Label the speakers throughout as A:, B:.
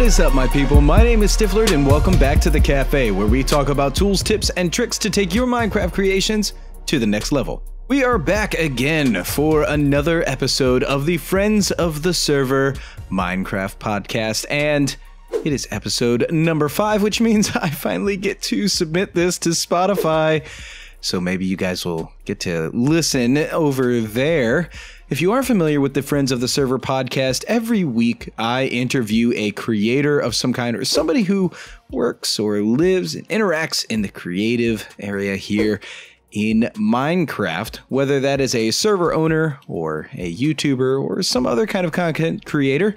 A: is up, my people? My name is Stifflered, and welcome back to the cafe, where we talk about tools, tips, and tricks to take your Minecraft creations to the next level. We are back again for another episode of the Friends of the Server Minecraft podcast, and it is episode number 5, which means I finally get to submit this to Spotify. So maybe you guys will get to listen over there. If you are familiar with the Friends of the Server podcast, every week I interview a creator of some kind or somebody who works or lives and interacts in the creative area here in Minecraft, whether that is a server owner or a YouTuber or some other kind of content creator.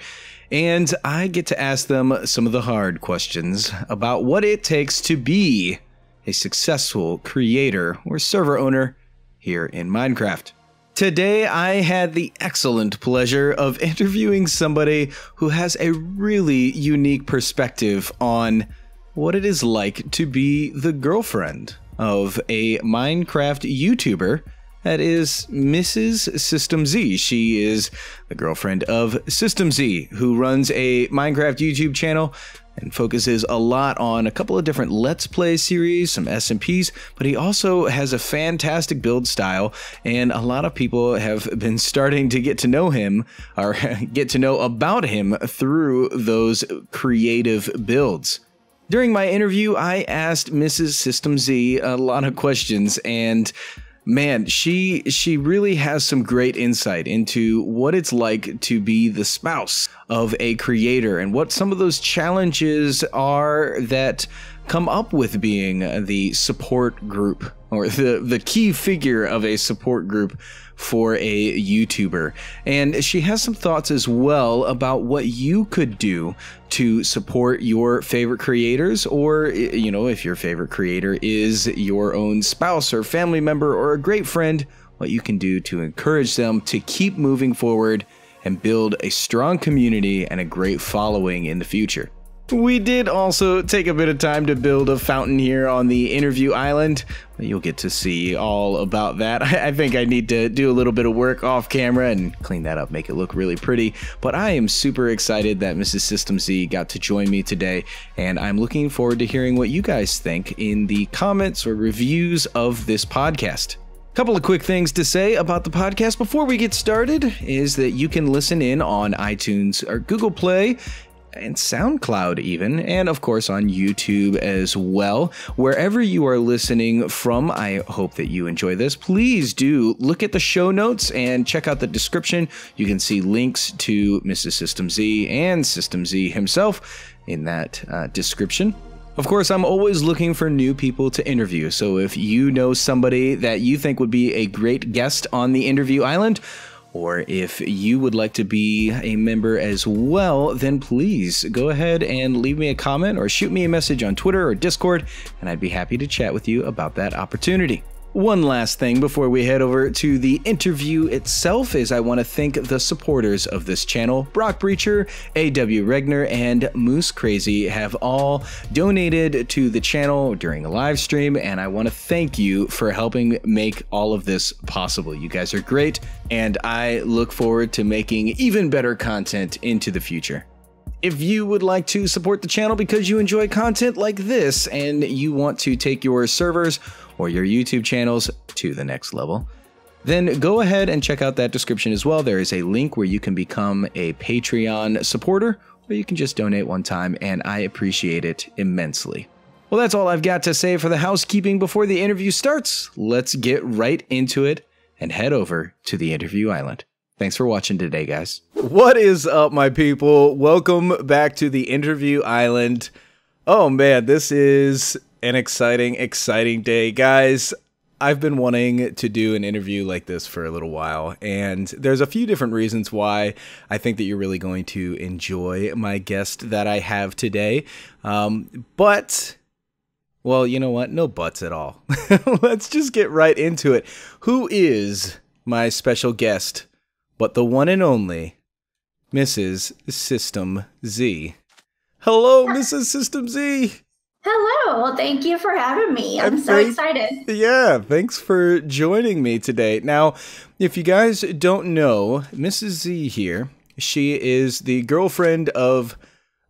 A: And I get to ask them some of the hard questions about what it takes to be a successful creator or server owner here in Minecraft. Today, I had the excellent pleasure of interviewing somebody who has a really unique perspective on what it is like to be the girlfriend of a Minecraft YouTuber. That is MrsSystemZee. She is the girlfriend of SystemZee, who runs a Minecraft YouTube channel and focuses a lot on a couple of different Let's Play series, some SMPs, but he also has a fantastic build style, and a lot of people have been starting to get to know him, or get to know about him through those creative builds. During my interview, I asked MrsSystemZee a lot of questions, and man, she really has some great insight into what it's like to be the spouse of a creator and what some of those challenges are that come up with being the support group or the key figure of a support group for a YouTuber. And she has some thoughts as well about what you could do to support your favorite creators, or, you know, if your favorite creator is your own spouse or family member or a great friend, what you can do to encourage them to keep moving forward and build a strong community and a great following in the future. We did also take a bit of time to build a fountain here on the interview island. You'll get to see all about that. I think I need to do a little bit of work off camera and clean that up, make it look really pretty. But I am super excited that MrsSystemZee got to join me today, and I'm looking forward to hearing what you guys think in the comments or reviews of this podcast. Couple of quick things to say about the podcast before we get started is that you can listen in on iTunes or Google Play and SoundCloud even, and of course on YouTube as well. Wherever you are listening from, I hope that you enjoy this. Please do look at the show notes and check out the description. You can see links to MrsSystemZee and SystemZee himself in that description. Of course, I'm always looking for new people to interview, so if you know somebody that you think would be a great guest on the interview island, or if you would like to be a member as well, then please go ahead and leave me a comment or shoot me a message on Twitter or Discord, and I'd be happy to chat with you about that opportunity. One last thing before we head over to the interview itself is I want to thank the supporters of this channel. Brock Breacher, A.W. Regner, and Moose Crazy have all donated to the channel during a live stream, and I want to thank you for helping make all of this possible. You guys are great, and I look forward to making even better content into the future. If you would like to support the channel because you enjoy content like this and you want to take your servers or your YouTube channels to the next level, then go ahead and check out that description as well. There is a link where you can become a Patreon supporter, or you can just donate one time, and I appreciate it immensely. Well, that's all I've got to say for the housekeeping before the interview starts. Let's get right into it and head over to the interview island. Thanks for watching today, guys. What is up, my people? Welcome back to the interview island. Oh man, this is an exciting day. Guys, I've been wanting to do an interview like this for a little while, and there's a few different reasons why I think that you're really going to enjoy my guest that I have today. But, well, you know what? No buts at all. Let's just get right into it. Who is my special guest but the one and only MrsSystemZee? Hello, MrsSystemZee.
B: Hello. Well, thank you for having me. I'm so excited.
A: Yeah, thanks for joining me today. Now, if you guys don't know, Mrs. Z here, she is the girlfriend of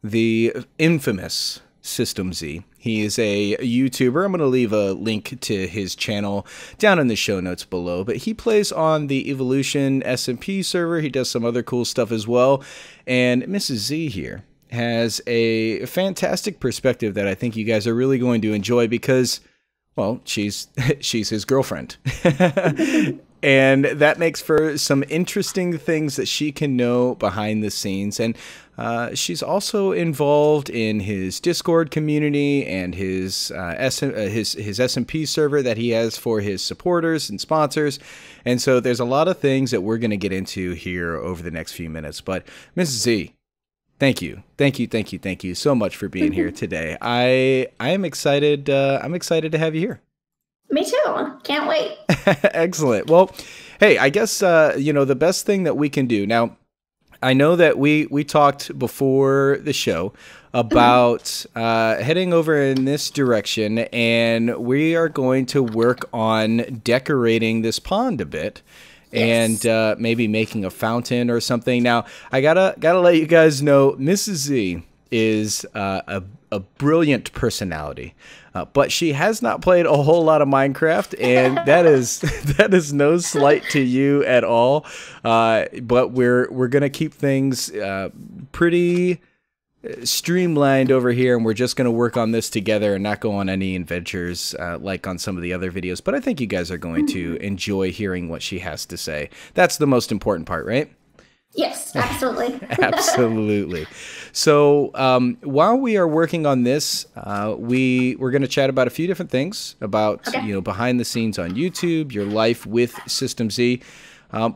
A: the infamous SystemZee. He is a YouTuber. I'm going to leave a link to his channel down in the show notes below, but he plays on the Evolution SMP server. He does some other cool stuff as well. And Mrs. Z here has a fantastic perspective that I think you guys are really going to enjoy because, well, she's his girlfriend. And that makes for some interesting things that she can know behind the scenes. And she's also involved in his Discord community and his SMP server that he has for his supporters and sponsors. And so there's a lot of things that we're going to get into here over the next few minutes. But Mrs. Z, thank you so much for being here today. I am excited. I'm excited to have you here.
B: Me too. Can't wait.
A: Excellent. Well, hey, I guess, the best thing that we can do now, I know that we talked before the show about heading over in this direction, and we are going to work on decorating this pond a bit. Yes. And maybe making a fountain or something. Now, I gotta let you guys know, Mrs. Z is a brilliant personality. But she has not played a whole lot of Minecraft, and that is no slight to you at all. But we're gonna keep things pretty streamlined over here, and we're just gonna work on this together and not go on any adventures like on some of the other videos. But I think you guys are going to enjoy hearing what she has to say. That's the most important part, right?
B: Yes, absolutely.
A: Absolutely. So while we are working on this, we're going to chat about a few different things about, behind the scenes on YouTube, your life with SystemZee.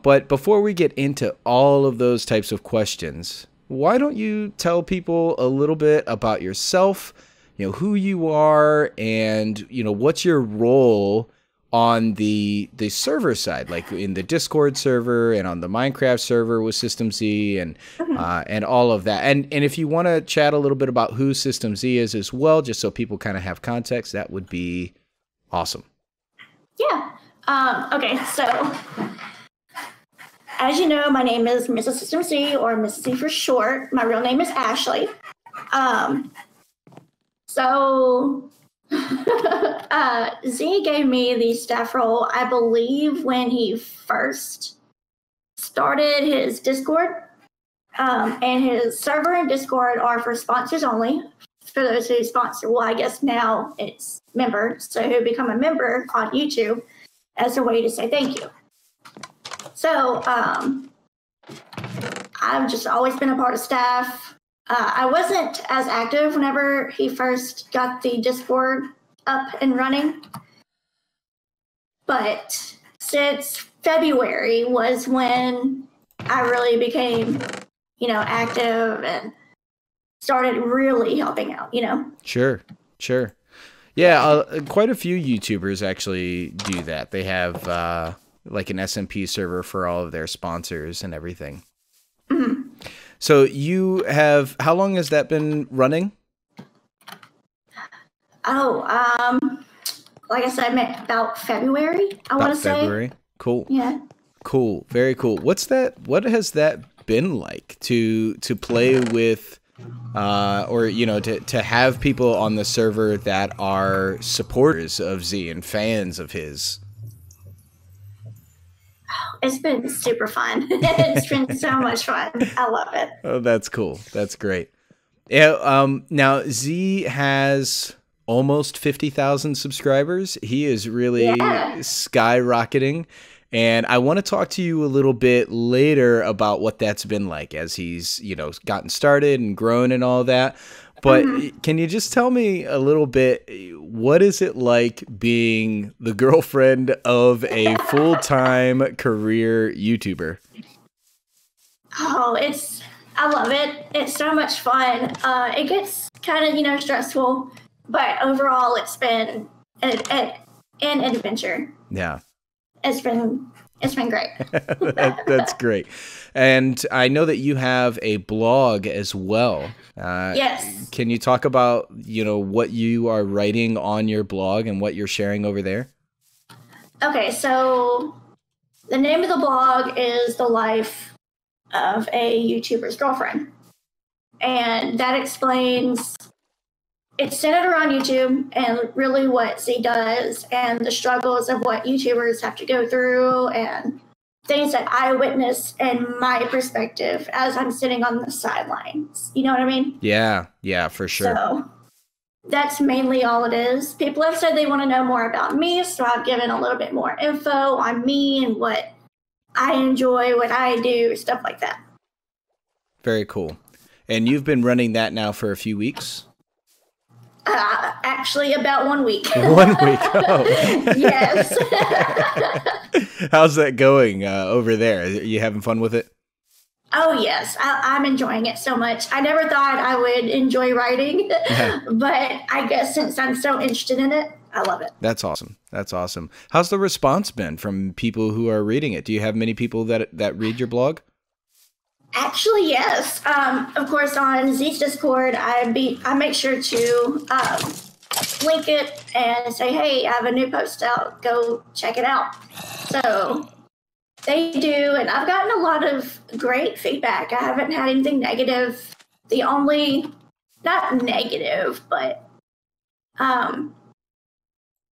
A: But before we get into all of those types of questions, why don't you tell people a little bit about yourself, who you are, and, what's your role on the server side, like in the Discord server and on the Minecraft server with SystemZee and all of that. And if you want to chat a little bit about who SystemZee is as well, just so people kind of have context, that would be awesome.
B: Yeah. Okay. So, as you know, my name is MrsSystemZee, or Mrs. Z for short. My real name is Ashley. Z gave me the staff role, I believe, when he first started his Discord. And his server and Discord are for sponsors only. For those who sponsor, well, I guess now it's members, so who become a member on YouTube as a way to say thank you. So I've just always been a part of staff. I wasn't as active whenever he first got the Discord up and running, but since February was when I really became, active and started really helping out,
A: Sure. Yeah, quite a few YouTubers actually do that. They have like an SMP server for all of their sponsors and everything. Mm-hmm. So you have, how long has that been running?
B: Oh, like I said, I meant about February, I want to say.
A: February? Cool.
B: Yeah.
A: Cool. Very cool. What has that been like to play with, or, to have people on the server that are supporters of Z and fans of his?
B: It's been super fun. It's been so much fun. I love it.
A: Oh, that's cool. That's great. Yeah. Now Z has almost 50,000 subscribers. He is really skyrocketing. And I want to talk to you a little bit later about what that's been like as he's, gotten started and grown and all that. But can you just tell me a little bit, what is it like being the girlfriend of a full-time career YouTuber?
B: Oh, I love it. It's so much fun. It gets kind of, stressful, but overall it's been an adventure.
A: Yeah.
B: It's been great.
A: That's great. And I know that you have a blog as well.
B: Yes.
A: Can you talk about, what you are writing on your blog and what you're sharing over there?
B: Okay, so the name of the blog is The Life of a YouTuber's Girlfriend. And that explains, it's centered around YouTube and really what Z does and the struggles of what YouTubers have to go through and things that I witness in my perspective as I'm sitting on the sidelines. You know what I mean?
A: Yeah, for sure.
B: So that's mainly all it is. People have said they want to know more about me, so I've given a little bit more info on me and what I enjoy, what I do, stuff like that.
A: Very cool. And you've been running that now for a few weeks?
B: Actually, about 1 week.
A: 1 week. Oh.
B: Yes.
A: How's that going over there? Are you having fun with it?
B: Oh, yes. I'm enjoying it so much. I never thought I would enjoy writing, but I guess since I'm so interested in it, I love it. That's
A: awesome. That's awesome. How's the response been from people who are reading it? Do you have many people that read your blog?
B: Actually, yes. Of course, on Zee's Discord, I make sure to link it and say, hey, I have a new post out. Go check it out. So they do, and I've gotten a lot of great feedback. I haven't had anything negative. The only, not negative, but I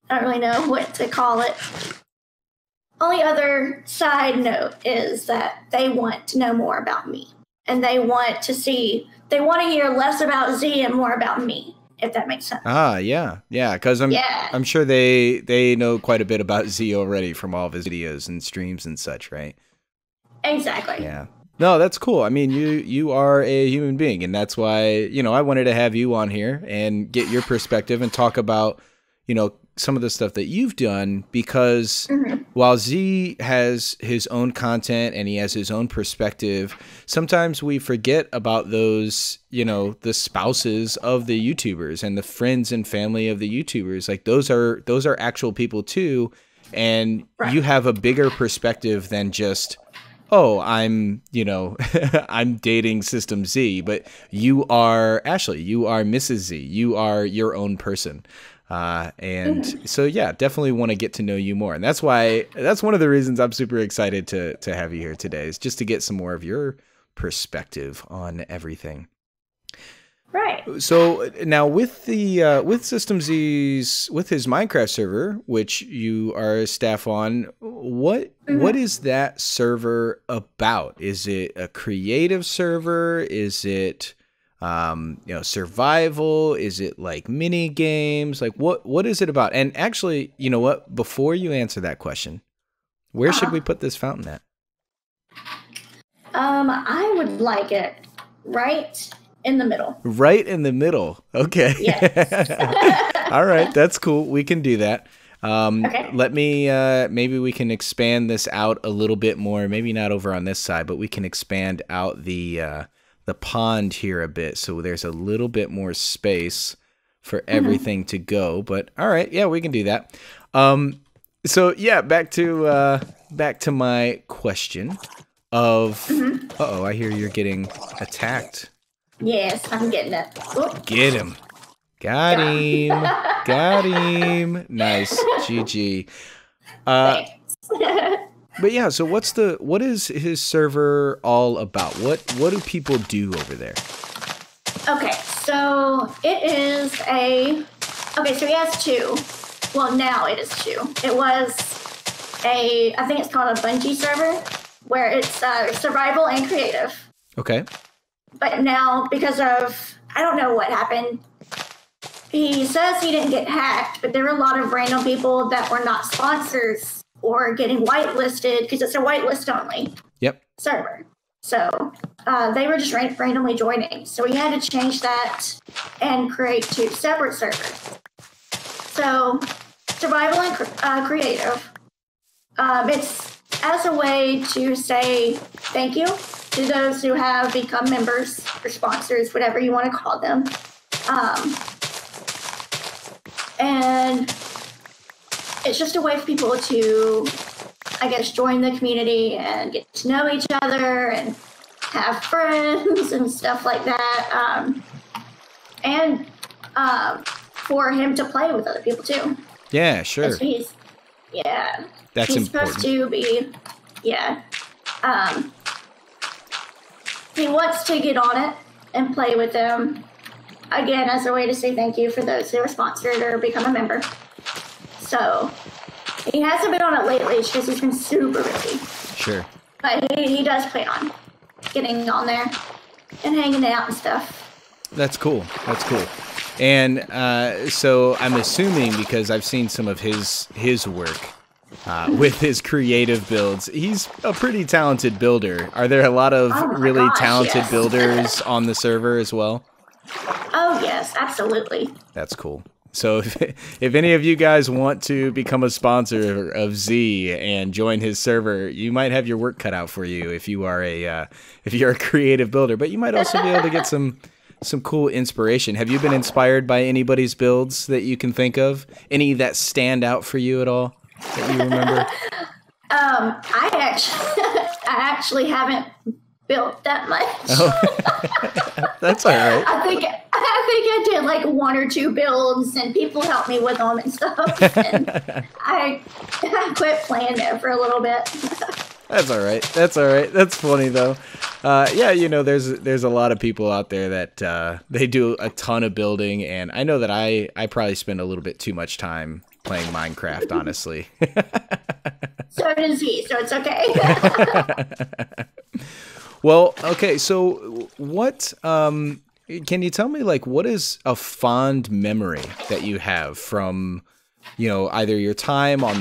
B: don't really know what to call it. Only other side note is that they want to know more about me, and they want to hear less about Z and more about me, if that makes sense.
A: Yeah, because I'm sure they know quite a bit about Z already from all of his videos and streams and such, right?
B: Exactly.
A: Yeah. No, that's cool. I mean, you are a human being, and that's why, I wanted to have you on here and get your perspective and talk about, some of the stuff that you've done, because while Z has his own content and he has his own perspective, sometimes we forget about those, the spouses of the YouTubers and the friends and family of the YouTubers. Like those are actual people too. And you have a bigger perspective than just, oh, I'm I'm dating SystemZee, but you are Ashley, you are Mrs. Z, you are your own person. So yeah, definitely want to get to know you more. And that's one of the reasons I'm super excited to have you here today, is just to get some more of your perspective on everything.
B: Right.
A: So now with with SystemZee's, with his Minecraft server, which you are a staff on, what is that server about? Is it a creative server? Is it survival? Is it like mini games? Like what is it about? And actually, you know what? Before you answer that question, where should we put this fountain at?
B: I would like it right in the middle.
A: Right in the middle. Okay.
B: Yes.
A: All right. That's cool. We can do that.
B: Okay.
A: Let me, maybe we can expand this out a little bit more. Maybe not over on this side, but we can expand out the pond here a bit, so there's a little bit more space for everything to go. But all right, yeah, we can do that. So yeah, back to my question of I hear you're getting attacked.
B: Yes, I'm getting it. Oop.
A: Get him. Got him. Got him. Nice. GG. But yeah, so what is his server all about? What do people do over there?
B: Okay, so it is so he has two. Well, now it is two. It was I think it's called a Bungie server, where it's survival and creative.
A: Okay.
B: But now, because of, I don't know what happened, he says he didn't get hacked, but there were a lot of random people that were not sponsors or getting whitelisted, because it's a whitelist only server. So they were just randomly joining. So we had to change that and create two separate servers. So survival and creative. It's as a way to say thank you to those who have become members or sponsors, whatever you want to call them. And it's just a way for people to, I guess, join the community and get to know each other and have friends and stuff like that. And for him to play with other people too.
A: Yeah, sure.
B: So he's
A: That's
B: he's
A: important.
B: Supposed to be, he wants to get on it and play with them. Again, as a way to say thank you for those who are sponsored or become a member. So he hasn't been on it lately because he's been super busy.
A: Sure.
B: But he does plan on getting on there and hanging out and stuff.
A: That's cool. That's cool. And so I'm assuming, because I've seen some of his work with his creative builds, he's a pretty talented builder. Are there a lot of really talented builders on the server as well?
B: Oh, yes, absolutely.
A: That's cool. So if any of you guys want to become a sponsor of Z and join his server, you might have your work cut out for you if you are if you're a creative builder. But you might also be able to get some cool inspiration. Have you been inspired by anybody's builds that you can think of? Any that stand out for you at all that you remember?
B: I actually haven't built that much.
A: Oh. That's all right.
B: I think I did like 1 or 2 builds, and people helped me with them and stuff. And I quit playing there for a little bit.
A: That's all right. That's all right. That's funny though. Yeah, you know, there's a lot of people out there that they do a ton of building, and I know that I probably spend a little bit too much time playing Minecraft, honestly.
B: So does he, so it's okay.
A: Well, okay, so what can you tell me, like, what is a fond memory that you have from, you know, either your time on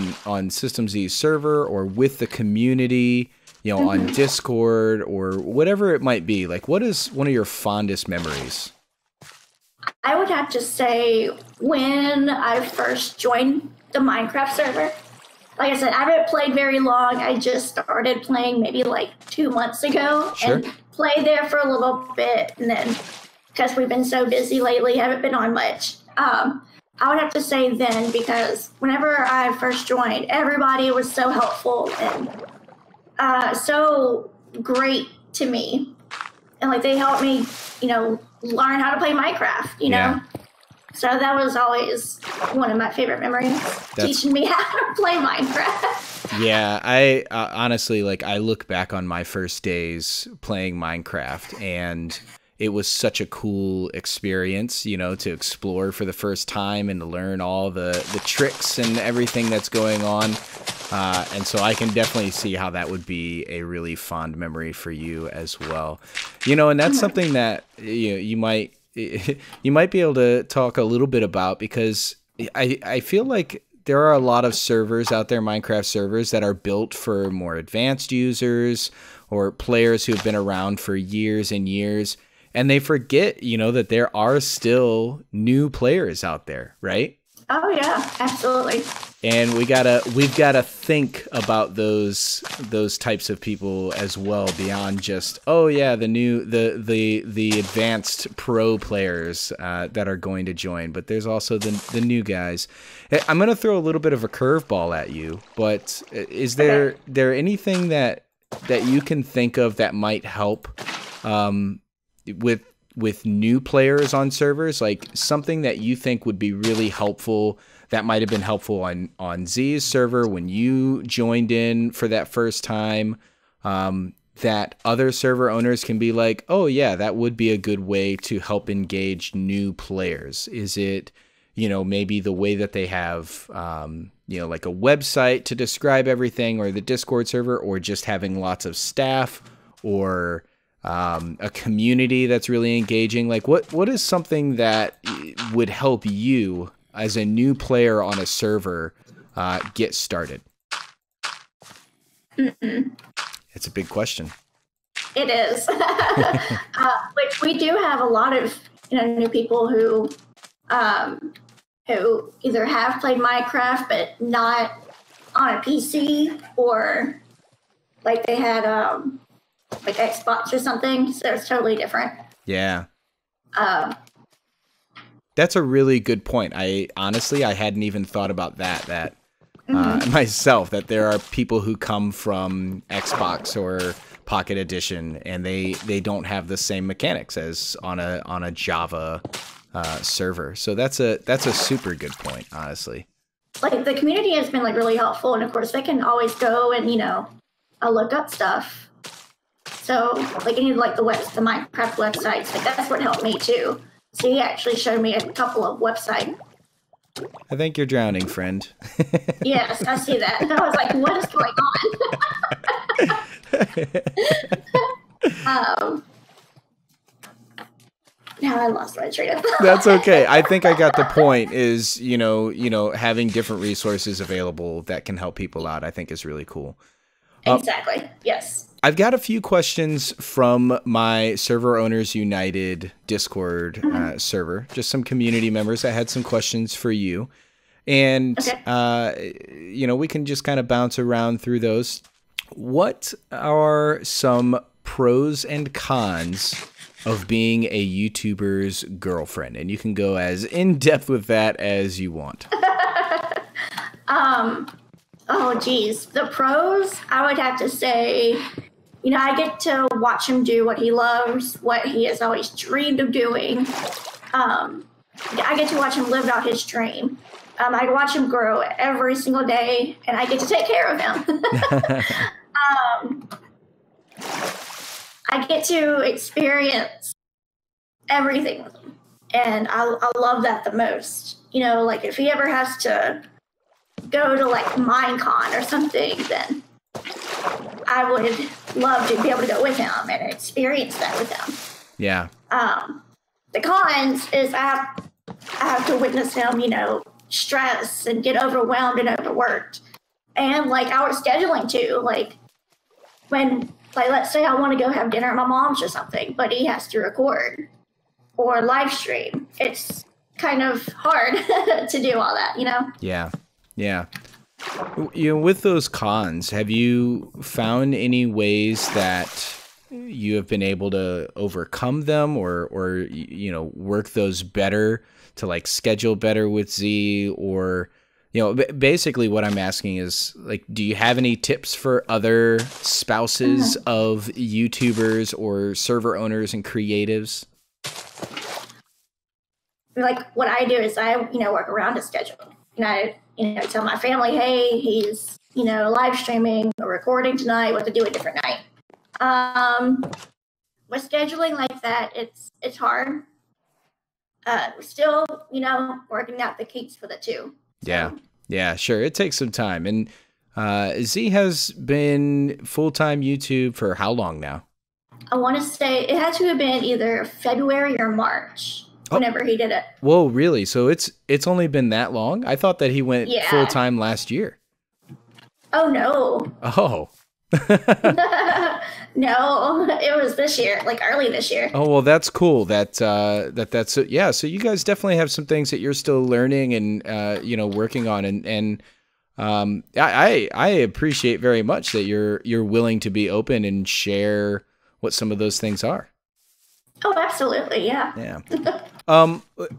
A: SystemZee's server or with the community, you know, on Discord or whatever it might be? Like, what is one of your fondest memories?
B: I would have to say when I first joined the Minecraft server. Like I said, I haven't played very long. I just started playing maybe like 2 months ago.
A: Sure.
B: And played there for a little bit. And then, because we've been so busy lately, haven't been on much. I would have to say then, because whenever I first joined, everybody was so helpful and so great to me. And like they helped me, you know, learn how to play Minecraft, you know? So that was always one of my favorite memories, teaching me how to play Minecraft.
A: Yeah, I honestly, like, I look back on my first days playing Minecraft, and it was such a cool experience, you know, to explore for the first time and to learn all the tricks and everything that's going on. And so I can definitely see how that would be a really fond memory for you as well. You know, and that's something that you might be able to talk a little bit about, because I feel like there are a lot of servers out there, Minecraft servers, that are built for more advanced users or players who have been around for years and years, and they forget, you know, that there are still new players out there, right?
B: Oh yeah, absolutely.
A: And we've gotta think about those types of people as well, beyond just, oh yeah, the advanced pro players that are going to join, but there's also the new guys. I'm gonna throw a little bit of a curveball at you, but is there anything that you can think of that might help with new players on servers, like something that you think would be really helpful, that might have been helpful on Z's server when you joined in for that first time, that other server owners can be like, oh yeah, that would be a good way to help engage new players? Is it, you know, maybe the way that they have, you know, like a website to describe everything, or the Discord server, or just having lots of staff, or a community that's really engaging? Like, what is something that would help you as a new player on a server get started? It's a big question.
B: It is. Like, we do have a lot of, you know, new people who either have played Minecraft but not on a PC, or like they had like Xbox or something, so it's totally different.
A: Yeah. That's a really good point. I hadn't even thought about that myself, that there are people who come from Xbox or Pocket Edition, and they don't have the same mechanics as on a Java server. So that's a super good point, honestly.
B: Like, the community has been like really helpful, and of course they can always go and, you know, look up stuff. So like any like the Minecraft websites, like that's what helped me too. So he actually showed me a couple of websites.
A: I think you're drowning, friend.
B: Yes, I see that. I was like, what is going on? Now I lost my train of thought.
A: That's okay. I think I got the point is, having different resources available that can help people out, I think is really cool.
B: Exactly. Yes.
A: I've got a few questions from my Server Owners United Discord server, just some community members. I had some questions for you. And, we can just kind of bounce around through those. What are some pros and cons of being a YouTuber's girlfriend? And you can go as in-depth with that as you want.
B: Oh, geez. The pros, I would have to say, I get to watch him do what he loves, what he has always dreamed of doing. I get to watch him live out his dream. I watch him grow every single day, and I get to take care of him. I get to experience everything with him, and I love that the most. Like if he ever has to go to like Minecon or something, then I would love to be able to go with him and experience that with him.
A: Yeah.
B: The cons is I have to witness him, stress and get overwhelmed and overworked. And like our scheduling too, like when, like, let's say I want to go have dinner at my mom's or something, but he has to record or live stream. It's kind of hard to do all that,
A: Yeah. Yeah. With those cons, have you found any ways that you have been able to overcome them or work those better to like schedule better with Z? Or, basically what I'm asking is like, do you have any tips for other spouses of YouTubers or server owners and creatives?
B: Like what I do is I, work around his schedule. And I, tell my family, hey, he's, live streaming or recording tonight, what to do a different night. With scheduling like that, it's hard. We're still, working out the kinks for the two.
A: Yeah. Yeah, sure. It takes some time. And Z has been full-time YouTube for how long now?
B: I want to say it had to have been either February or March. Whenever he did it.
A: Whoa, really? So it's only been that long? I thought that he went full-time last year.
B: Oh, no.
A: Oh.
B: No, it was this year, like early this year.
A: Oh, well, that's cool. That's yeah. So you guys definitely have some things that you're still learning and working on, and I appreciate very much that you're willing to be open and share what some of those things are.
B: Oh, absolutely, yeah.
A: Yeah.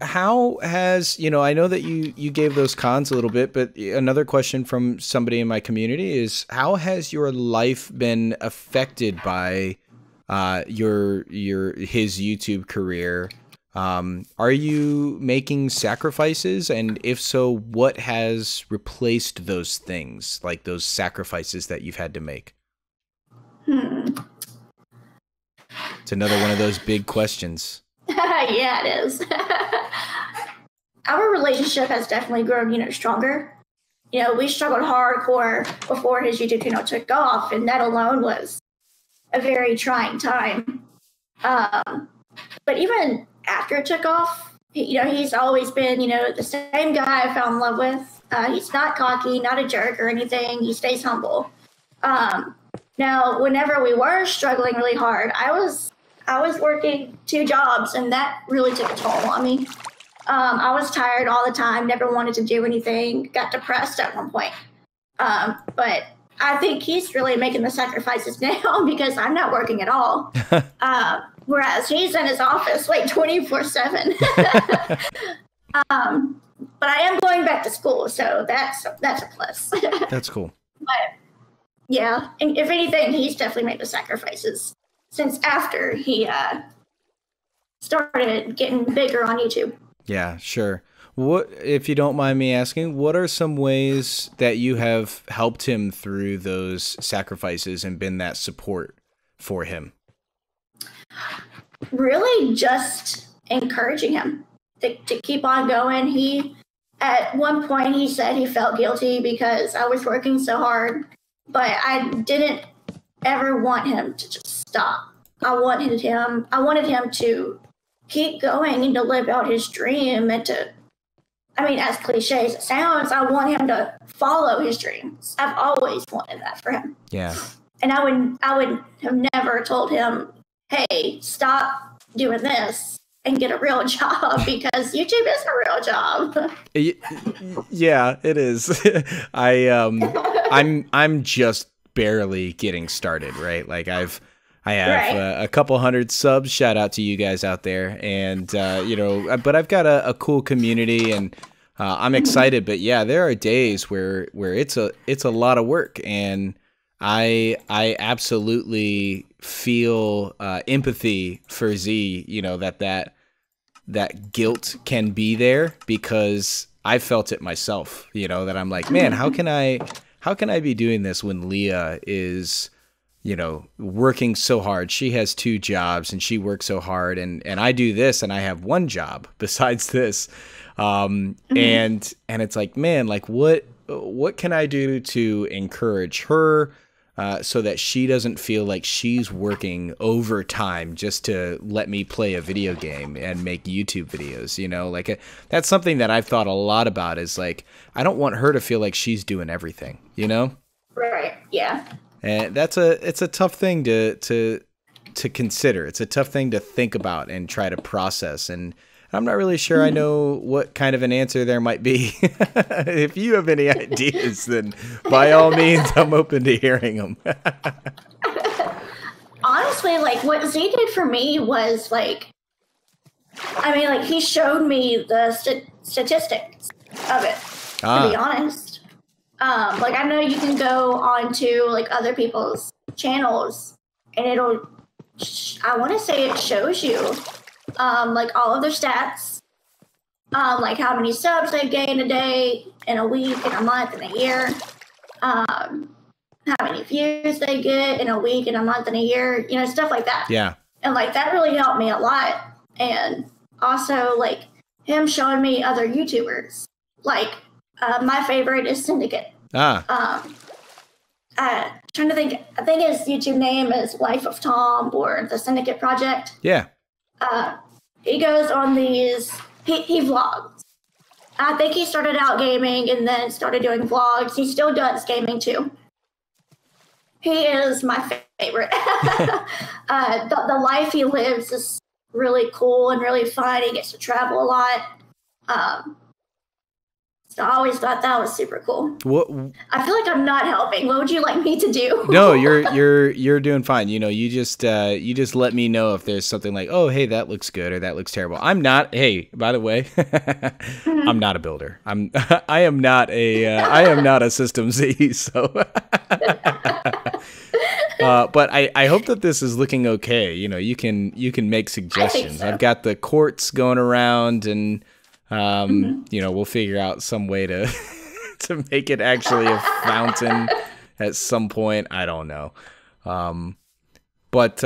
A: How has, I know that you gave those cons a little bit, but another question from somebody in my community is, how has your life been affected by his YouTube career? Are you making sacrifices? And if so, what has replaced those things, like those sacrifices that you've had to make? It's another one of those big questions.
B: Yeah, it is. Our relationship has definitely grown, stronger. We struggled hardcore before his YouTube channel took off, and that alone was a very trying time. But even after it took off, he's always been, the same guy I fell in love with. He's not cocky, not a jerk or anything. He stays humble. Now, whenever we were struggling really hard, I was working 2 jobs, and that really took a toll on me. I was tired all the time, never wanted to do anything, got depressed at one point. But I think he's really making the sacrifices now because I'm not working at all. Whereas he's in his office like 24/7. But I am going back to school, so that's a plus.
A: That's cool.
B: But yeah, and if anything, he's definitely made the sacrifices since after he started getting bigger on YouTube.
A: Yeah, sure. What, if you don't mind me asking, what are some ways that you have helped him through those sacrifices and been that support for him?
B: Really just encouraging him to keep on going. He, at one point, he said he felt guilty because I was working so hard, but I didn't ever want him to just stop. I wanted him to keep going and to live out his dream and to, I mean, as cliche as it sounds, I want him to follow his dreams. I've always wanted that for him.
A: Yeah.
B: And I would have never told him, hey, stop doing this and get a real job, because YouTube is a real job.
A: Yeah, it is. I'm just barely getting started, right? Like I have a couple hundred subs. Shout out to you guys out there, and you know, but I've got a cool community, and I'm excited. But yeah, there are days where it's a lot of work, and I absolutely feel empathy for Z. You know, that guilt can be there, because I felt it myself. You know, that I'm like, man, how can I be doing this when Leah is, you know, working so hard? She has 2 jobs and she works so hard, and I do this and I have 1 job besides this. And it's like, man, like what can I do to encourage her so that she doesn't feel like she's working overtime just to let me play a video game and make YouTube videos, you know? Like that's something that I've thought a lot about, is like, I don't want her to feel like she's doing everything, you know?
B: Right. Yeah.
A: And it's a tough thing to consider. It's a tough thing to think about and try to process. And I'm not really sure I know what kind of an answer there might be. If you have any ideas, then by all means, I'm open to hearing them.
B: Honestly, like what Z did for me was like, I mean, like he showed me the statistics of it, to be honest. Like I know you can go on to like other people's channels and it'll, I want to say it shows you like all of their stats, like how many subs they gain a day, in a week, in a month, in a year, how many views they get in a week, in a month, in a year, you know, stuff like that.
A: Yeah.
B: And like that really helped me a lot. And also like him showing me other YouTubers. Like my favorite is Syndicate. Trying to think, I think his YouTube name is Life of Tom or the Syndicate Project.
A: Yeah.
B: He goes on these, he vlogs. I think he started out gaming and then started doing vlogs. He still does gaming too. He is my favorite. The life he lives is really cool and really fun. He gets to travel a lot. So I always thought that was super cool.
A: What?
B: I feel like I'm not helping. What would you like me to do?
A: No, you're doing fine. You know, you just let me know if there's something like, oh, hey, that looks good or that looks terrible. I'm not. Hey, by the way, I'm not a builder. I am not a SystemZee. So, but I hope that this is looking okay. You know, you can make suggestions. So. I've got the quartz going around, and you know, we'll figure out some way to to make it actually a fountain at some point. I don't know. But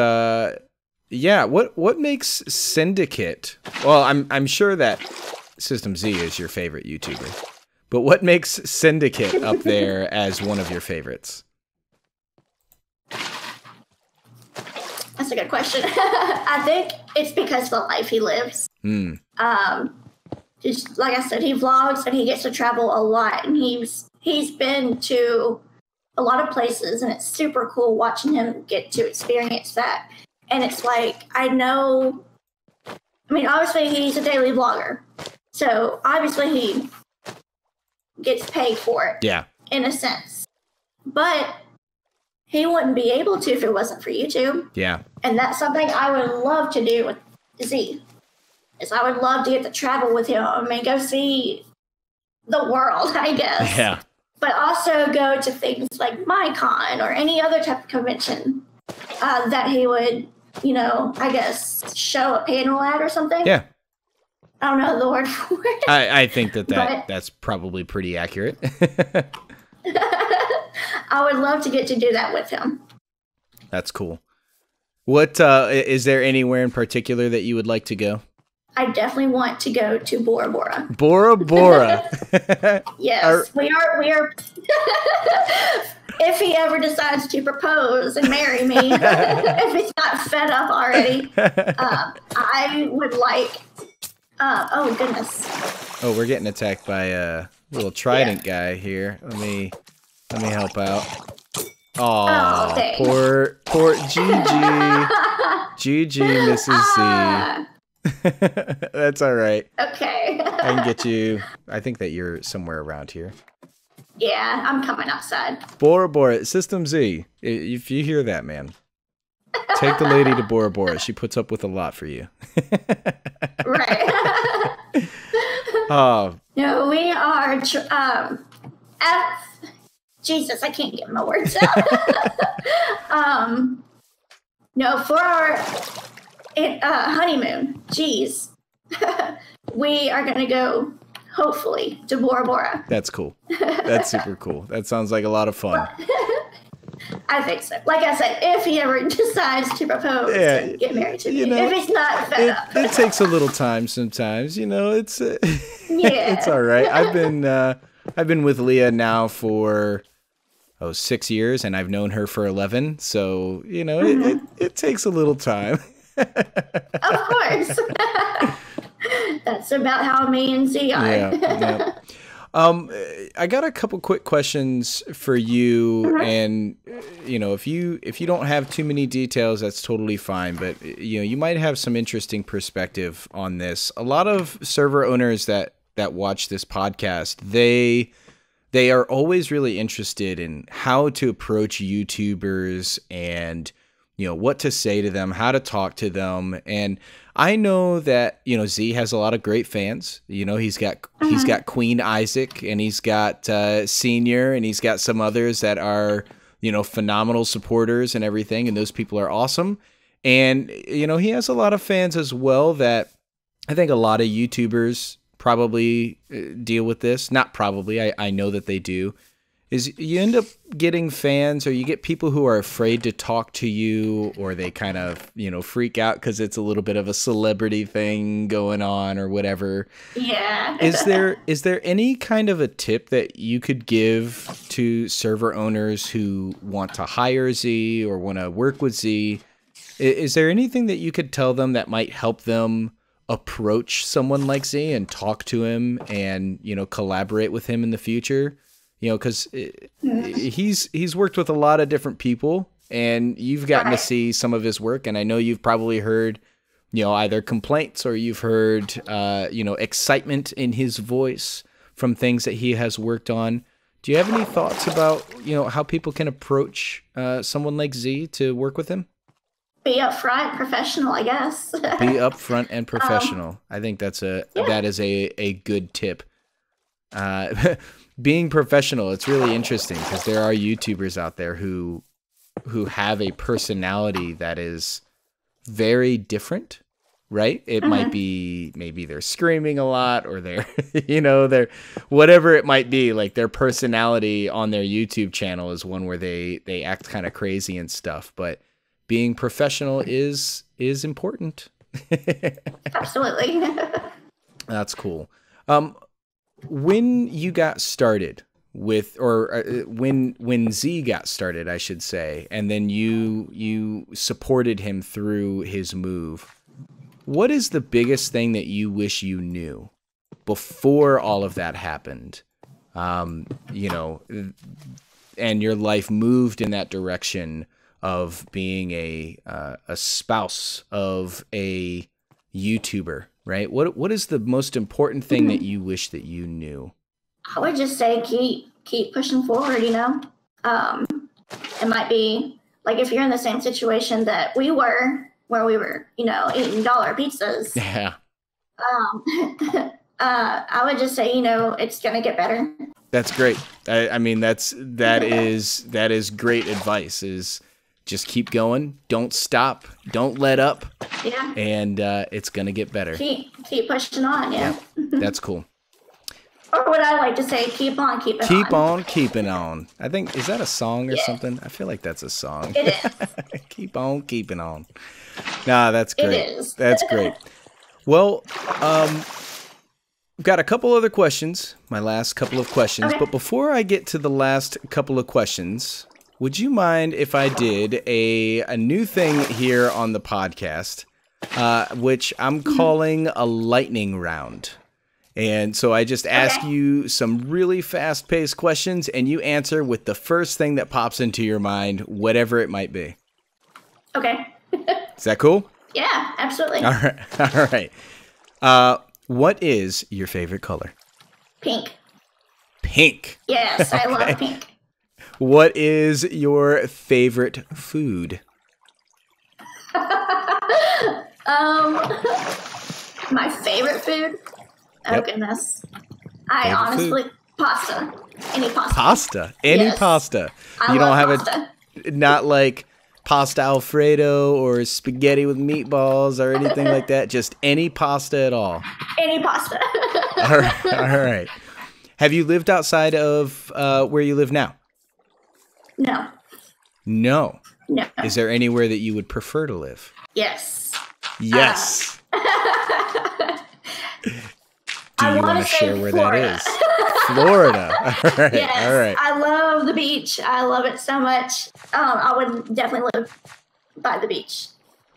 A: yeah, what makes Syndicate? Well, I'm sure that SystemZee is your favorite YouTuber, but what makes Syndicate up there as one of your favorites?
B: That's a good question. I think it's because of the life he lives. Just like I said, he vlogs and he gets to travel a lot, and he's been to a lot of places, and it's super cool watching him get to experience that. And it's like, I know, I mean, obviously he's a daily vlogger, so obviously he gets paid for it. Yeah. In a sense. But he wouldn't be able to if it wasn't for YouTube. Yeah. And that's something I would love to do with Z. Is I would love to get to travel with him and go see the world, I guess. Yeah. But also go to things like MyCon or any other type of convention that he would, you know, I guess, show a panel at or something. Yeah. I don't know the word for it.
A: I think that's probably pretty accurate.
B: I would love to get to do that with him.
A: That's cool. What is there anywhere in particular that you would like to go?
B: I definitely want to go to Bora Bora.
A: Bora Bora.
B: Yes, we are. If he ever decides to propose and marry me, if he's not fed up already, I would like. Oh goodness.
A: Oh, we're getting attacked by a little trident guy here. Let me help out. Aww, poor GG. GG, Mrs. Z. That's all right.
B: Okay.
A: I can get you. I think that you're somewhere around here.
B: Yeah, I'm coming outside.
A: Bora Bora, SystemZee. If you hear that, man, take the lady to Bora Bora. She puts up with a lot for you.
B: Right.
A: Oh.
B: No, we are. Jesus, I can't get my words out. No, for our honeymoon, geez, we are going to go, hopefully, to Bora Bora.
A: That's cool. That's super cool. That sounds like a lot of fun.
B: I think so. Like I said, if he ever decides to propose and get married to me, if he's not fed up.
A: It takes a little time sometimes, it's
B: yeah.
A: It's all right. I've been with Leah now for 6 years, and I've known her for 11, so it takes a little time.
B: Of course. That's about how me and Z are.
A: Yeah. I got a couple quick questions for you, and if you don't have too many details, that's totally fine. But you might have some interesting perspective on this. A lot of server owners that watch this podcast, they are always really interested in how to approach YouTubers and what to say to them, how to talk to them. And I know that, Z has a lot of great fans. He's got Queen Isaac, and he's got Senior, and he's got some others that are, phenomenal supporters and everything. And those people are awesome. And, he has a lot of fans as well that I think a lot of YouTubers probably deal with this. Not probably, I know that they do. Is you end up getting fans, or you get people who are afraid to talk to you, or they kind of, freak out because it's a little bit of a celebrity thing going on or whatever.
B: Yeah.
A: Is there any kind of a tip that you could give to server owners who want to hire Z or want to work with Z? Is there anything that you could tell them that might help them approach someone like Z and talk to him and, collaborate with him in the future? Because he's worked with a lot of different people, and you've gotten to see some of his work. And I know you've probably heard, either complaints, or you've heard, excitement in his voice from things that he has worked on. Do you have any thoughts about, how people can approach someone like Z to work with him?
B: Be upfront, professional, I guess.
A: Be upfront and professional. I think that is a good tip. Being professional, it's really interesting because there are YouTubers out there who have a personality that is very different, right? It might be, maybe they're screaming a lot, or they're, they're whatever it might be. Like, their personality on their YouTube channel is one where they act kind of crazy and stuff. But being professional is important.
B: Absolutely.
A: That's cool. When you got started with, or when Z got started, I should say, and then you supported him through his move, what is the biggest thing that you wish you knew before all of that happened? And your life moved in that direction of being a spouse of a YouTuber. Right? What is the most important thing that you wish that you knew?
B: I would just say keep pushing forward, It might be like if you're in the same situation that we were, where we were, eating dollar pizzas.
A: Yeah.
B: I would just say, it's gonna get better.
A: That's great. I mean, that is great advice. Is just keep going. Don't stop. Don't let up.
B: Yeah.
A: And it's going to get better.
B: Keep pushing on. Yeah.
A: That's cool.
B: Or what I like to say, keep on keeping on.
A: Keep on keeping on. I think, is that a song or something? I feel like that's a song.
B: It is.
A: Keep on keeping on. Nah, that's great.
B: It is.
A: That's great. Well, got a couple other questions, my last couple of questions.
B: Okay.
A: But before I get to the last couple of questions, would you mind if I did a new thing here on the podcast, which I'm calling a lightning round? And so I just ask you some really fast-paced questions, and you answer with the first thing that pops into your mind, whatever it might be.
B: Okay.
A: Is that cool?
B: Yeah, absolutely.
A: All right. All right. What is your favorite color?
B: Pink.
A: Pink.
B: Yes, I love pink.
A: What is your favorite food?
B: My favorite food? Oh,
A: Yep.
B: goodness. I
A: Favorite
B: honestly, pasta. Any pasta.
A: Pasta. Any
B: Yes.
A: pasta.
B: I
A: You don't
B: love
A: have
B: pasta.
A: not like pasta Alfredo or spaghetti with meatballs or anything like that. Just any pasta at all.
B: Any pasta.
A: All right. All right. Have you lived outside of where you live now?
B: No.
A: No.
B: No.
A: Is there anywhere that you would prefer to live?
B: Yes.
A: Yes. Do
B: I
A: you want
B: wanna
A: to
B: say
A: share where
B: Florida.
A: that is? Florida. All right.
B: Yes.
A: All right.
B: I love the beach. I love it so much. I would definitely live by the beach.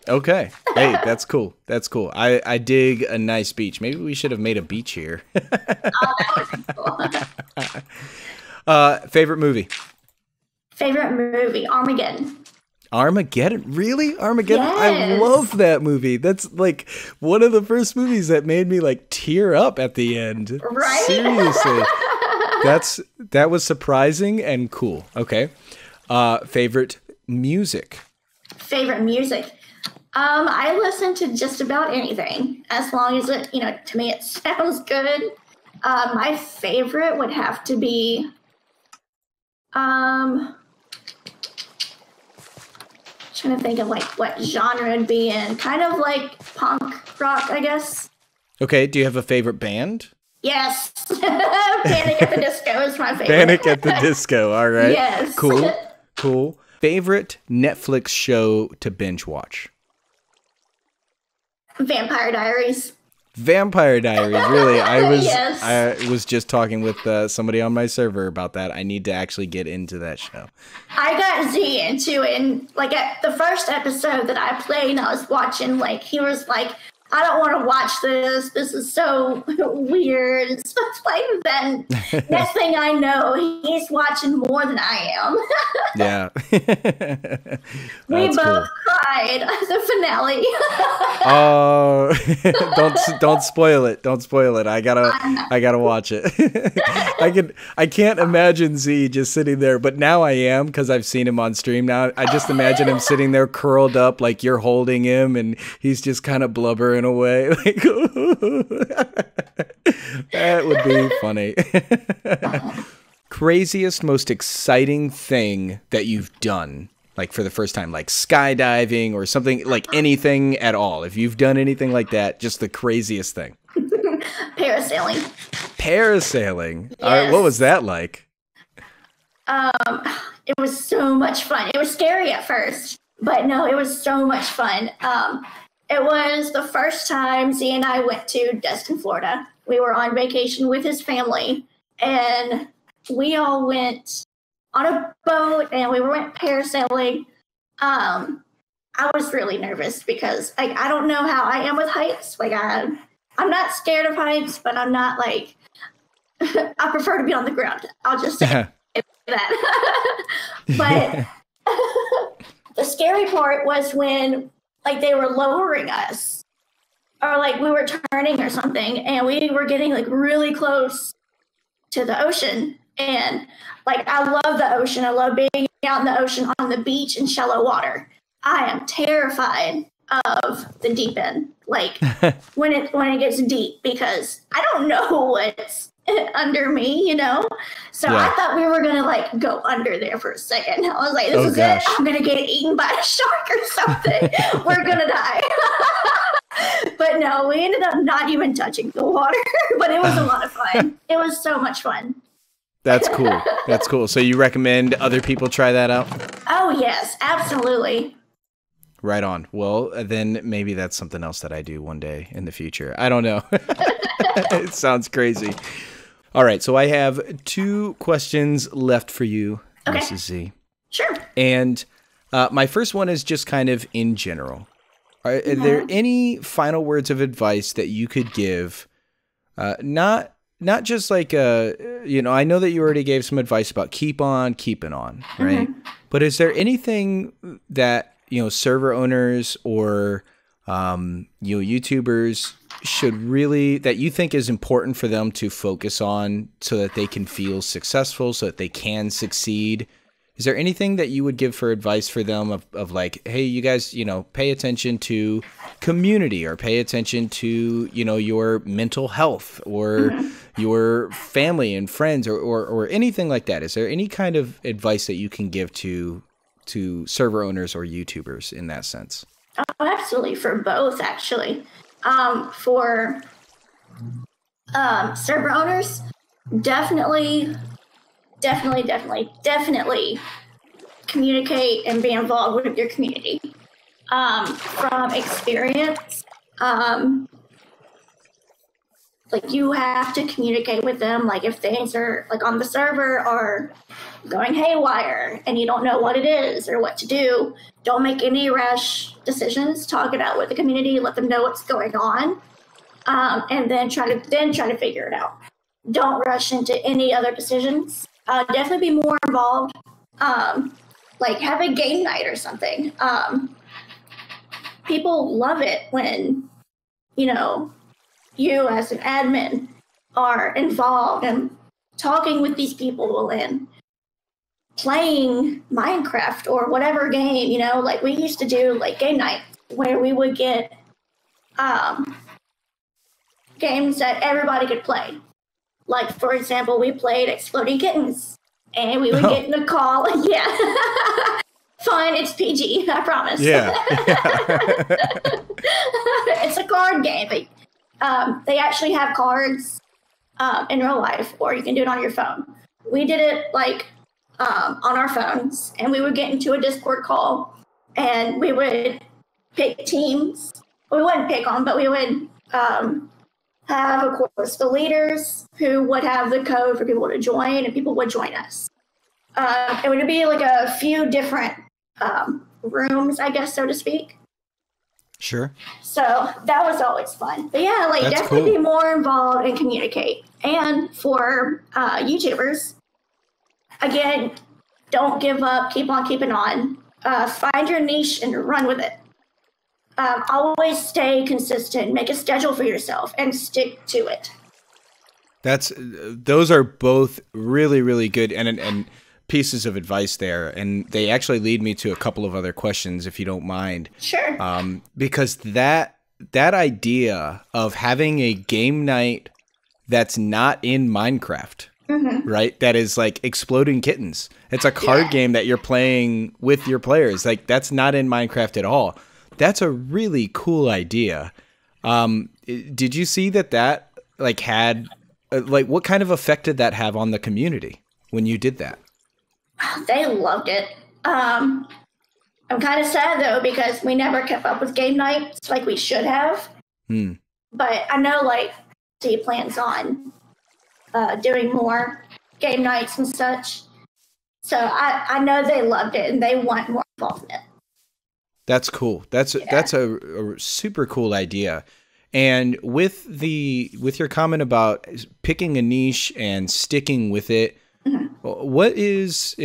A: Okay. Hey, that's cool. That's cool. I dig a nice beach. Maybe we should have made a beach here.
B: That would be cool.
A: Favorite movie?
B: Favorite movie? Armageddon.
A: Armageddon? Really? Armageddon? I
B: Yes.
A: love that movie. That's like one of the first movies that made me like tear up at the end.
B: Right?
A: Seriously. That was surprising and cool. Okay. Favorite music?
B: Favorite music? I listen to just about anything as long as it, to me it sounds good. My favorite would have to be, trying to think of like what genre it'd be in. Kind of like punk rock, I guess.
A: Okay. Do you have a favorite band?
B: Yes. Panic at the Disco is my favorite.
A: Panic at the Disco. All right.
B: Yes.
A: Cool. Cool. Favorite Netflix show to binge watch?
B: Vampire Diaries.
A: Vampire Diaries. Really?
B: Yes.
A: I was just talking with somebody on my server about that. I need to actually get into that show.
B: I got Z into it, and like at the first episode that I played and I was watching, like he was like, I don't want to watch this. This is so weird and stuff like that. Next thing I know, he's watching more than I am.
A: Yeah.
B: We
A: That's
B: both
A: cool.
B: cried at the finale.
A: Oh, don't spoil it. Don't spoil it. I gotta watch it. I can't imagine Z just sitting there, but now I am because I've seen him on stream now. I just imagine him sitting there curled up like you're holding him and he's just kind of blubbering away. Like, that would be funny. Craziest, most exciting thing that you've done, like for the first time, like skydiving or something, like anything at all. If you've done anything like that, just the craziest thing.
B: Parasailing.
A: Parasailing.
B: Yes.
A: All right, what was that like?
B: It was so much fun. It was scary at first, but no, it was so much fun. It was the first time Z and I went to Destin, Florida. We were on vacation with his family, and we all went on a boat, and we went parasailing. I was really nervous because I don't know how I am with heights. Like I'm not scared of heights, but I'm not like I prefer to be on the ground. I'll just say that. But the scary part was when like they were lowering us, or like we were turning or something, and we were getting like really close to the ocean. And like I love the ocean. I love being out in the ocean on the beach in shallow water. I am terrified of the deep end, like when it gets deep, because I don't know what's under me, So
A: Yeah.
B: I thought we were gonna like go under there for a second. I was like, this is
A: gosh.
B: it. I'm gonna get eaten by a shark or something. We're gonna die. But no, we ended up not even touching the water, but it was a lot of fun. It was so much fun.
A: That's cool. That's cool. So you recommend other people try that out?
B: Oh, yes, absolutely.
A: Right on. Well, then maybe that's something else that I do one day in the future. I don't know. It sounds crazy. All right. So I have 2 questions left for you,
B: Okay.
A: MrsSystemZee.
B: Sure.
A: And my first one is just kind of in general. Are there any final words of advice that you could give? Not just like, I know that you already gave some advice about keep on keeping on, right? But is there anything that, server owners or, YouTubers should really, that you think is important for them to focus on so that they can feel successful, so that they can succeed? Is there anything that you would give for advice for them of like, hey, you guys, pay attention to community or pay attention to, your mental health or your family and friends or anything like that? Is there any kind of advice that you can give to server owners or YouTubers in that sense?
B: Oh, absolutely. For both, actually. For server owners, definitely communicate and be involved with your community. From experience, like you have to communicate with them. Like if things are like on the server are going haywire and you don't know what it is or what to do, don't make any rash decisions. Talk it out with the community. Let them know what's going on, and then try to figure it out. Don't rush into any other decisions. Definitely be more involved. Like have a game night or something. People love it when, you as an admin are involved and talking with these people and playing Minecraft or whatever game, like we used to do like game night where we would get games that everybody could play. Like, for example, we played Exploding Kittens, and we would get in a call. Yeah. Fine, it's PG, I promise.
A: Yeah.
B: It's a card game. They actually have cards in real life, or you can do it on your phone. We did it, on our phones, and we would get into a Discord call, and we would pick teams. We wouldn't pick them, but we would have, of course, the leaders who would have the code for people to join, and people would join us. It would be like a few different rooms, I guess, so to speak.
A: Sure.
B: So that was always fun. But yeah,
A: That's
B: definitely
A: cool.
B: be more involved and communicate. And for YouTubers, again, don't give up. Keep on keeping on. Find your niche and run with it. Always stay consistent. Make a schedule for yourself and stick to it.
A: Those are both really, really good and pieces of advice there, and they actually lead me to a couple of other questions, if you don't mind.
B: Sure.
A: Because that idea of having a game night that's not in Minecraft, right? That is like Exploding Kittens. It's a card game that you're playing with your players. Like that's not in Minecraft at all. That's a really cool idea. Did you see that had what kind of effect did that have on the community when you did that?
B: They loved it. I'm kind of sad though because we never kept up with game nights like we should have. But I know he plans on doing more game nights and such. So I know they loved it and they want more involvement.
A: That's cool. That's a super cool idea. And with your comment about picking a niche and sticking with it, what is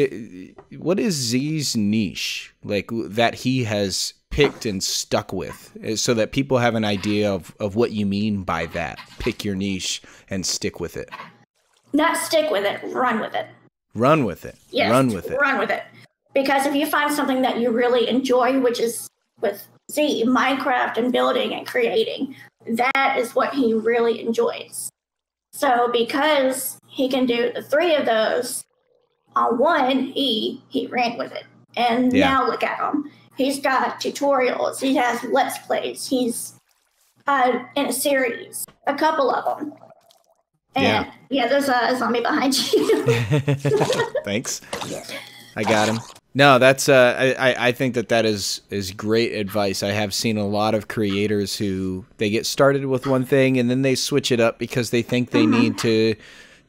A: Zee's niche that he has picked and stuck with, so that people have an idea of what you mean by that? Pick your niche and stick with it.
B: Not stick with it, run with it.
A: Run with it.
B: Yes,
A: run with it.
B: Run with it. Because if you find something that you really enjoy, which is with Zee, Minecraft and building and creating, that is what he really enjoys. So because he can do the 3 of those on one, he ran with it. And now look at him. He's got tutorials. He has Let's Plays. He's in a series, a couple of them. And yeah, there's a zombie behind you.
A: Thanks. I got him. No, that's I think that is great advice. I have seen a lot of creators who they get started with one thing and then they switch it up because they think they need to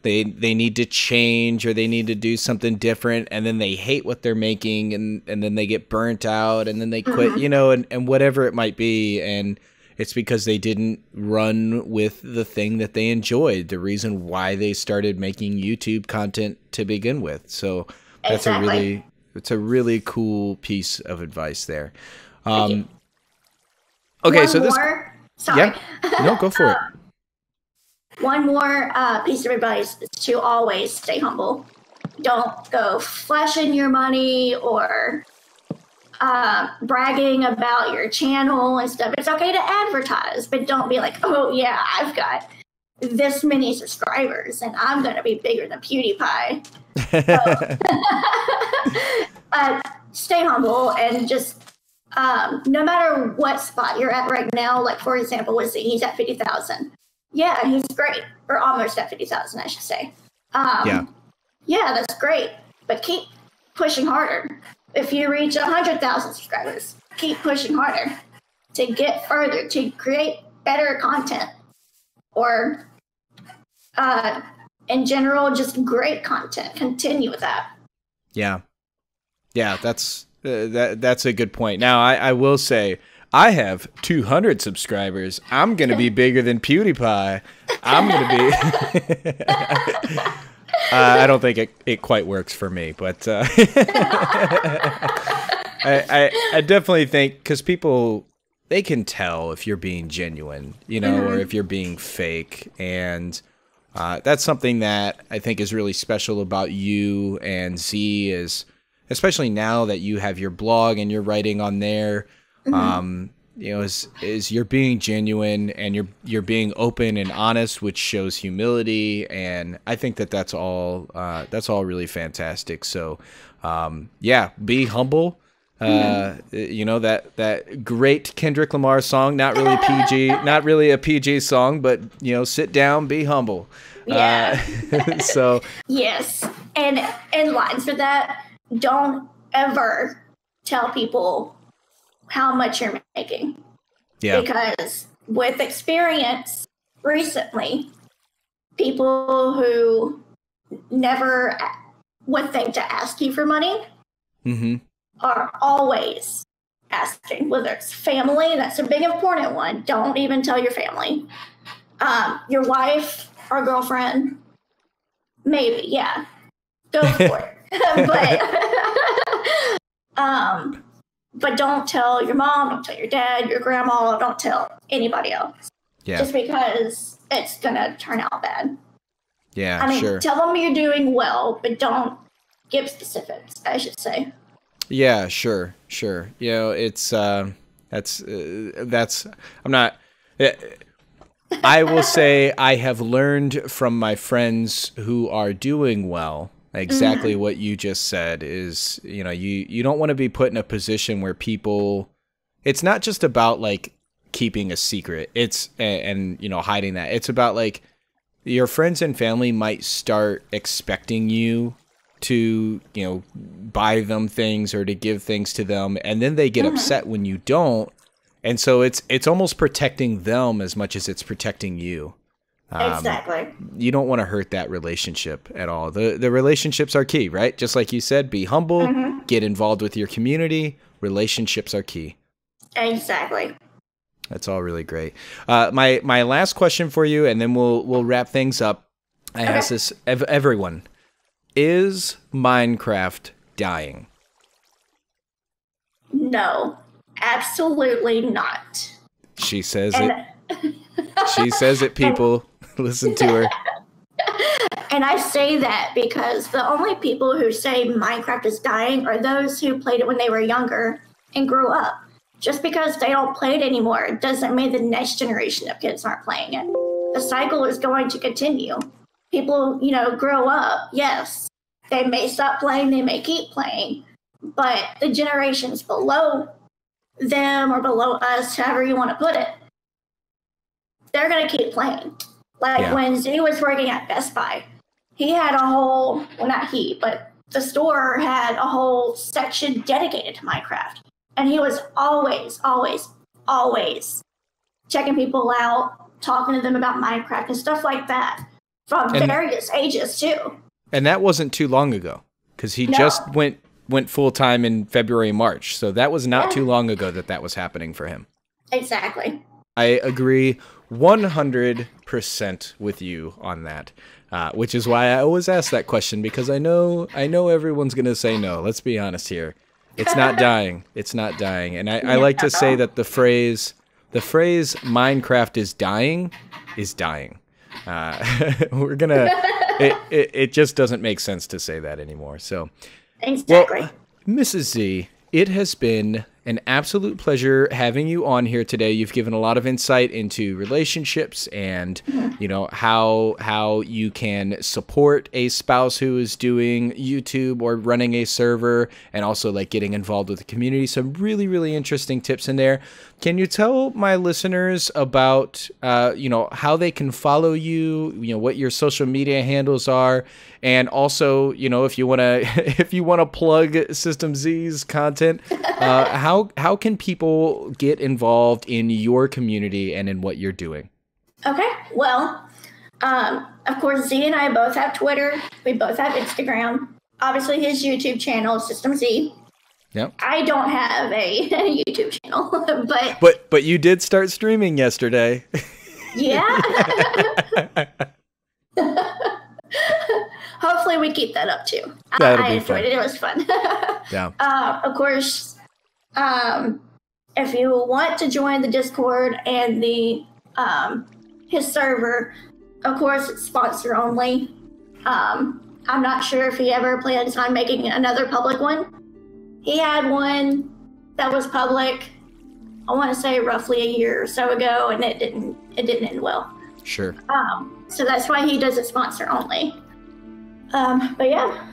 A: they need to change or they need to do something different, and then they hate what they're making, and then they get burnt out and then they quit, you know, and whatever it might be, and it's because they didn't run with the thing that they enjoyed, the reason why they started making YouTube content to begin with. So that's it's a really cool piece of advice there. Okay, so this.
B: Sorry.
A: Yeah. No, go for it.
B: One more piece of advice is to always stay humble. Don't go flashing your money or bragging about your channel and stuff. It's okay to advertise, but don't be like, oh yeah, I've got this many subscribers and I'm going to be bigger than PewDiePie. Stay humble and just no matter what spot you're at right now, like for example, he's at 50,000. Yeah, he's great, or almost at 50,000, I should say. Yeah, that's great, but keep pushing harder. If you reach 100,000 subscribers, keep pushing harder to get further, to create better content, or in general, just great content. Continue with that. Yeah,
A: that's a good point. Now, I will say, I have 200 subscribers. I'm going to be bigger than PewDiePie. I'm going to be... I don't think it quite works for me, but I definitely think, because people, they can tell if you're being genuine, you know, or if you're being fake. And that's something that I think is really special about you and Z, is especially now that you have your blog and you're writing on there. You know, is you're being genuine and you're being open and honest, which shows humility, and I think that's all really fantastic. So, yeah, be humble. You know, that great Kendrick Lamar song, not really PG, not really a PG song, but you know, sit down, be humble.
B: Yeah.
A: So
B: yes, and in lines for that, don't ever tell people how much you're making. Yeah. Because with experience recently, people who never would think to ask you for money are always asking, whether it's family, that's a big important one. Don't even tell your family. Your wife or girlfriend, maybe, yeah. Go for it. But don't tell your mom, don't tell your dad, your grandma, don't tell anybody else. Yeah. Just because it's going to turn out bad.
A: Yeah,
B: I mean,
A: sure.
B: Tell them you're doing well, but don't give specifics, I should say.
A: Yeah, sure. You know, it's, I'm not, I will say I have learned from my friends who are doing well. Exactly what you just said is, you know, you don't want to be put in a position where people, it's not just about like keeping a secret. It's, and you know, hiding that. It's about like your friends and family might start expecting you to, you know, buy them things or to give things to them. And then they get upset when you don't. And so it's almost protecting them as much as it's protecting you.
B: Exactly.
A: You don't want to hurt that relationship at all. The relationships are key, right? Just like you said, be humble, get involved with your community. Relationships are key.
B: Exactly.
A: That's all really great. My last question for you, and then we'll wrap things up. I ask this everyone: is Minecraft dying?
B: No, absolutely not.
A: She says it. She says it, people. Listen to her.
B: And I say that because the only people who say Minecraft is dying are those who played it when they were younger and grew up. Just because they don't play it anymore doesn't mean the next generation of kids aren't playing it. The cycle is going to continue. People, you know, grow up. Yes, they may stop playing, they may keep playing, but the generations below them or below us, however you want to put it, they're going to keep playing. Like when Z was working at Best Buy, he had a whole, well, not he, but the store had a whole section dedicated to Minecraft. And he was always checking people out, talking to them about Minecraft and stuff like that from various ages too.
A: And that wasn't too long ago, because he just went full-time in February, March. So that was not too long ago that was happening for him.
B: Exactly.
A: I agree 100% with you on that, which is why I always ask that question, because I know everyone's going to say no. Let's be honest here. It's not dying. It's not dying. And I like to say that the phrase Minecraft is dying is dying. We're going to, it just doesn't make sense to say that anymore. So,
B: exactly.
A: Well, Mrs. Z, it has been an absolute pleasure having you on here today. You've given a lot of insight into relationships and, you know, how you can support a spouse who is doing YouTube or running a server, and also like getting involved with the community. Some really, really interesting tips in there. Can you tell my listeners about, you know, how they can follow you, you know, what your social media handles are, and also, you know, if you want to plug SystemZee's content, how can people get involved in your community and in what you're doing? Okay,
B: well, of course, Z and I both have Twitter. We both have Instagram. Obviously, his YouTube channel is SystemZee.
A: Yep.
B: I don't have a YouTube channel,
A: but you did start streaming yesterday.
B: Yeah. Hopefully we keep that up too. I enjoyed it. It was fun.
A: Yeah.
B: Of course, if you want to join the Discord and the his server, of course it's sponsor only. I'm not sure if he ever plans on making another public one. He had one that was public, I want to say roughly a year or so ago, and it didn't end well.
A: Sure.
B: So that's why he does it sponsor only. But yeah,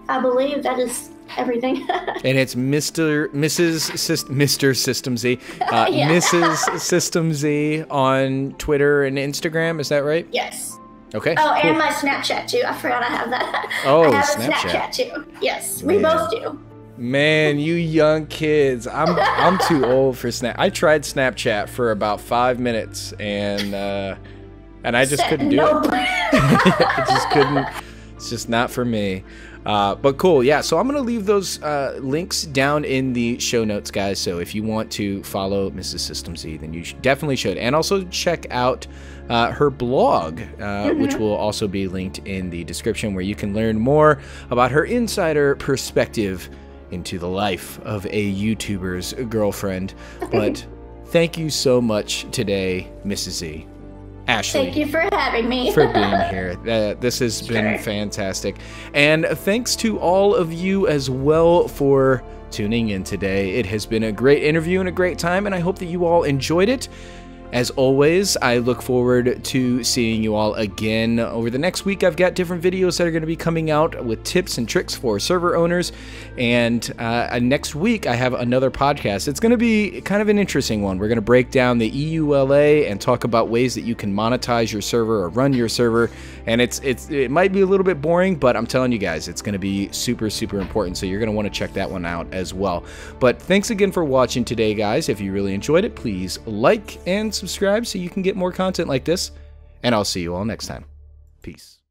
B: I believe that is everything.
A: And it's Mr. SystemZee, Mrs. SystemZee on Twitter and Instagram. Is that right?
B: Yes.
A: Okay.
B: Oh, cool. And my Snapchat too. I forgot I have that.
A: Oh,
B: I have a Snapchat too. Yes, we both do.
A: Man, you young kids. I'm too old for Snap. I tried Snapchat for about 5 minutes, and I just couldn't do it. I just couldn't. It's just not for me. But cool, yeah. So I'm gonna leave those links down in the show notes, guys. So if you want to follow Mrs. SystemZee, then you definitely should, and also check out her blog, which will also be linked in the description, where you can learn more about her insider perspective into the life of a YouTuber's girlfriend. But thank you so much today, Mrs. Z. Ashley,
B: thank you for having me.
A: For being here. This has been fantastic. And thanks to all of you as well for tuning in today. It has been a great interview and a great time, and I hope that you all enjoyed it. As always, I look forward to seeing you all again over the next week. I've got different videos that are going to be coming out with tips and tricks for server owners. And next week, I have another podcast. It's going to be kind of an interesting one. We're going to break down the EULA and talk about ways that you can monetize your server or run your server. And it might be a little bit boring, but I'm telling you guys, it's going to be super, super important. So you're going to want to check that one out as well. But thanks again for watching today, guys. If you really enjoyed it, please like and subscribe so you can get more content like this, and I'll see you all next time. Peace.